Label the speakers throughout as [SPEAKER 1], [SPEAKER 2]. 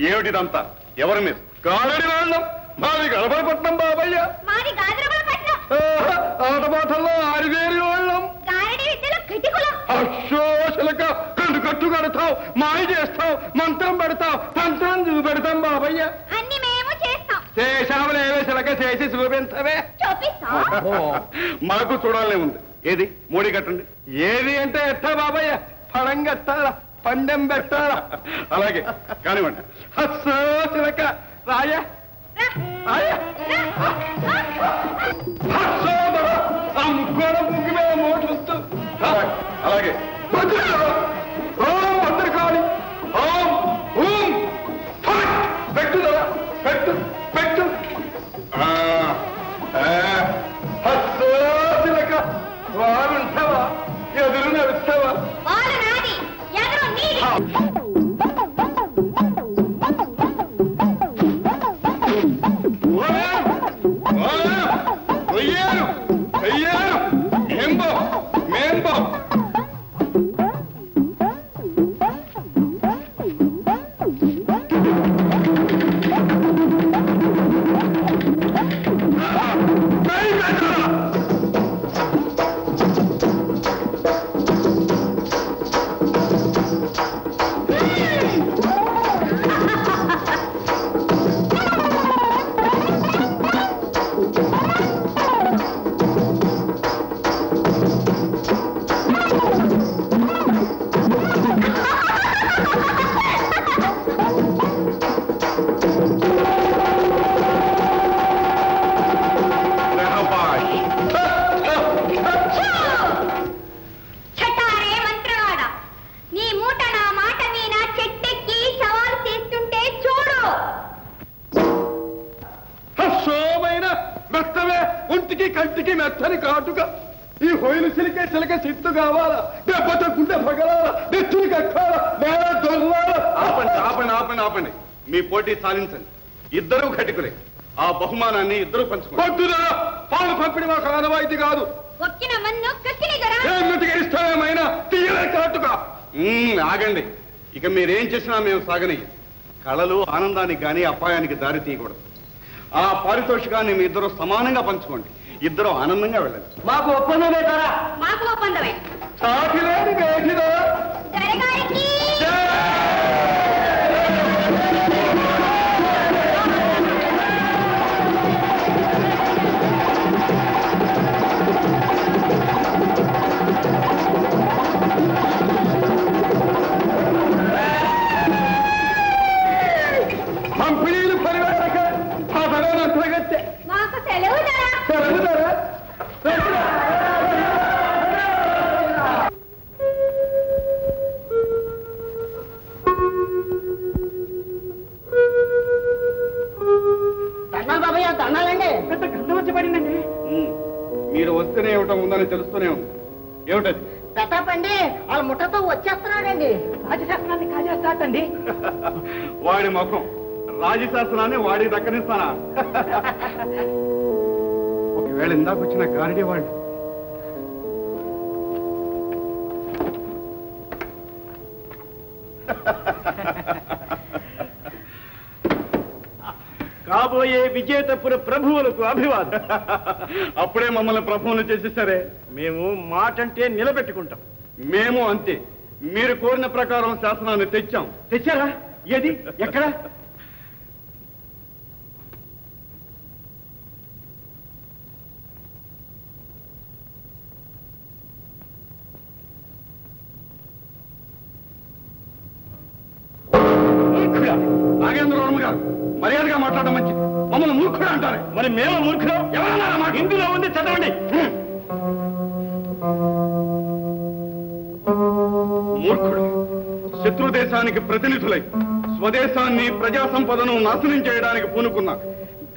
[SPEAKER 1] ఏమిటిదంతా? ఎవరి మీద? గారడి వాళ్ళం. మాది గడపడిపట్నం బాబయ్య. ఆటపాటల్లో ఆరివేరి వాళ్ళం. అశోషలక రెండు కట్టు కడతావు, మాయ చేస్తావు, మంత్రం పెడతావు, తంత్రం చూపెడతాం బాబయ్య. చేసావులేవేసలక చేసి చూపించవే. మాకు చూడాలనే ఉంది. ఏది? మోడీ కట్టండి. ఏది అంటే ఎట్టా బాబయ్య? పడం కట్టాలా, పందెం పెట్టాలా? అలాగే కానివ్వండి. అశోషలక రాయ ఆ ముక్కోడ ముగ్గు మీద మోటు. అలాగే భద్రకాళి పెట్టు పెట్టు పెట్టు. వారుంటావా? ఎదురు నడుస్తావా? కంటికి మెత్తని కాటుగా ఈ హొయలు సిలికే చిలక సిత్తు కావాలా? లేకపోతే గుండె పగలాలా? నెత్తుని కక్కాలా? లేదా దొరలాలా? ఆపండి ఆపండి ఆపండి ఆపండి. మీ పోటీ సాధించండి. ఇద్దరూ ఘటికులే. ఆ బహుమానాన్ని ఇద్దరు పంచుకోండి. పాలు పంపిణీ మాకు ఆనవాయితీ కాదు. ఇష్టమేమైనా తీయలే కాటుగా. ఆగండి. ఇక మీరేం చేసినా మేము సాగనయ్యం. కళలు ఆనందానికి కానీ అపాయానికి దారి తీయకూడదు. ఆ పారితోషికాన్ని మీ ఇద్దరు సమానంగా పంచుకోండి. ఇద్దరు ఆనందంగా వెళ్ళండి.
[SPEAKER 2] మాకు ఒప్పందమే కదా?
[SPEAKER 3] మాకు ఒప్పందమే.
[SPEAKER 1] పంపిణీలు పరివేళక పదనంతగತ್ತೆ.
[SPEAKER 3] మాకు సెలవు
[SPEAKER 2] బాబయ్య దండాలండి.
[SPEAKER 4] పెద్ద గంధం వచ్చి పడిందండి.
[SPEAKER 1] మీరు వస్తేనే ఏమిటో ఉందని తెలుస్తూనే ఉంది. ఏమిటది?
[SPEAKER 2] ప్రతాపండి వాళ్ళ ముట్టతో వచ్చేస్తున్నాడండి.
[SPEAKER 4] రాజశాస్త్రాన్ని కాజేస్తాడండి.
[SPEAKER 1] వాడి ముఖం. రాజశాస్త్రాన్ని వాడికి దక్కనిస్తానా? ఒకవేళ ఇందాక వచ్చిన గారిడి వాళ్ళు
[SPEAKER 4] కాబోయే విజేతపుర ప్రభువులకు అభివాదం.
[SPEAKER 1] అప్పుడే మమ్మల్ని ప్రభువులు చేసేసరే.
[SPEAKER 4] మేము మాటంటే నిలబెట్టుకుంటాం.
[SPEAKER 1] మేము అంతే. మీరు కోరిన ప్రకారం శాసనాన్ని తెచ్చాం.
[SPEAKER 4] తెచ్చారా? ఏది? ఎక్కడ?
[SPEAKER 1] నాగేంద్రవర్మ గారు, మర్యాదగా మాట్లాడడం మంచిది. మమ్మల్ని మూర్ఖుడు అంటారు.
[SPEAKER 4] మరి మేము మూర్ఖులు?
[SPEAKER 1] ఎవరన్నా మాకు
[SPEAKER 4] ఇందులో ఉంది, చదవండి.
[SPEAKER 1] మూర్ఖుడు శత్రు దేశానికి ప్రతినిధులై స్వదేశాన్ని ప్రజా సంపదను నాశనం చేయడానికి పూనుకున్న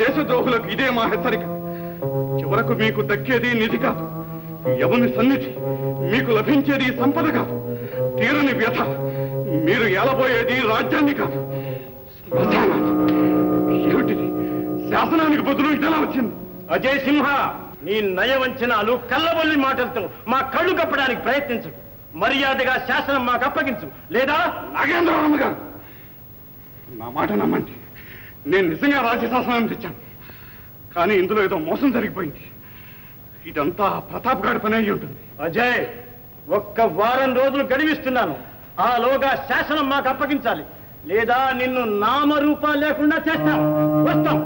[SPEAKER 1] దేశద్రోహులకు ఇదే మా హెచ్చరిక. చివరకు మీకు దక్కేది నిధి కాదు, ఎవరి సన్నిధి. మీకు లభించేది సంపద కాదు, తీరని వ్యథ. మీరు ఏలబోయేది రాజ్యాన్ని కాదు, ఏమిటిది? శాసనానికి బదులు ఇదలా వచ్చింది.
[SPEAKER 4] అజయ్ సింహ, నీ నయవంచనాలు కళ్ళబొల్లి మాటలతో మా కళ్ళు కప్పడానికి ప్రయత్నించడు. మర్యాదగా శాసనం మాకు అప్పగించు, లేదా
[SPEAKER 1] నాగేంద్రవర్మ గారు, నా మాట నమ్మండి. నేను నిజంగా రాజ్యశాసనాన్ని తెచ్చాను, కానీ ఇందులో ఏదో మోసం జరిగిపోయింది. ఇదంతా ప్రతాప్ గారి పని అయి ఉంటుంది.
[SPEAKER 4] అజయ్, ఒక్క వారం రోజులు గడివిస్తున్నాను. ఆలోగా శాసనం మాకు అప్పగించాలి, లేదా నిన్ను నామరూపాలు లేకుండా చేస్తాం. వస్తాం.